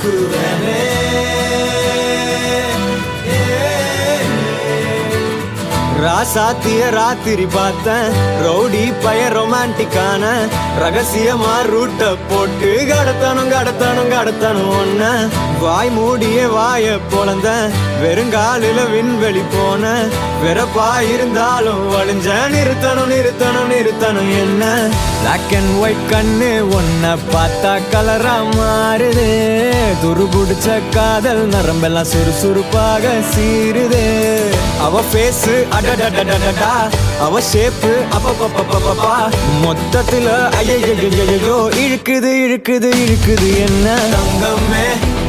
தூக்குவனே ராசாத்திய ராத்திரி பார்த்தேன் ரவுடி பய ரொமான்டிக்கான ரகசியமா ரூட்ட போட்டு கடத்தணும் ஒன்ன வாய் மூடிய வாய பொழந்த வெறுங்காலில விண்வெளி போன வெறப்பா இருந்தாலும் வழிஞ்ச நிறுத்தணும் என்ன பிளாக் அண்ட் ஒயிட் கண்ணு ஒன்ன பார்த்தா கலரா மாறுது துருபுடிச்ச காதல் நரம்பெல்லாம் சுறுசுறுப்பாக சீருது அவ பேசு அடடடடடடா அவ ஷேப்பு அப்பப்பப்பப்பப்பா மொத்தத்துல ஐயோ இழுக்குது என்ன தங்கமே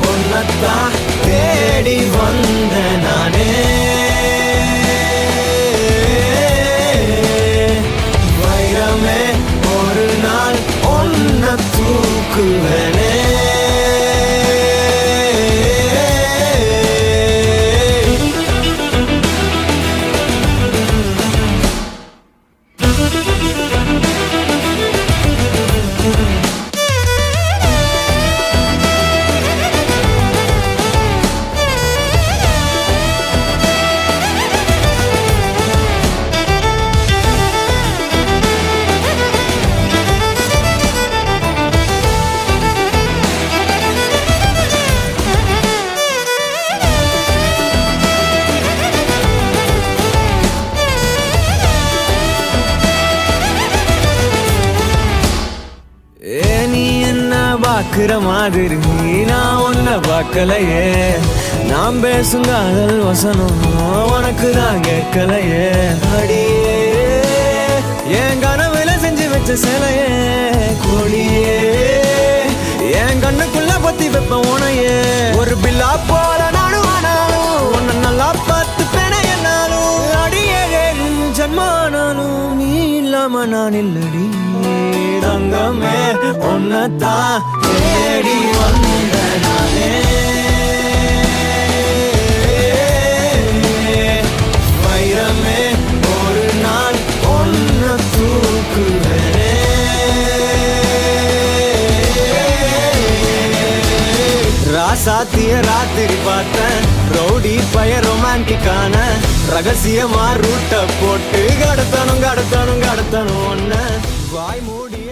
ஒன்னத்தான் தேடி வந்த நானே வைரமே ஒரு நாள் ஒன்ன தூக்குவனே பாக்குற மாதிரி நான் ஒன்ன பார்க்கலையே நாம் பேசும் காதல் வசனம் உனக்கு தான் கேட்கலையே அடியே என் கனவுல செஞ்சு வச்ச சிலையே கொடியே என் கண்ணுக்குள்ள பத்தி வைப்ப உனையே ஒரு பில்லா போல நானும் ஆனாலும் உன்ன நல்லா பார்த்து பெண என்னாலும் அடியே ஜன்மானாலும் நீ இல்லாம நான் இல்லடி தங்கமே ஒன்னத்தான் தேடி வந்த நானே வைரமே ஒரு நாள் ஒன்ன தூக்குவனே ராசாத்திய ராத்திரி பார்த்தேன் ரவுடி பய ரொமான்டிக்கான ரகசியமா ரூட்ட போட்டு கடத்தணும் ஒன்ன வாய் மூடிய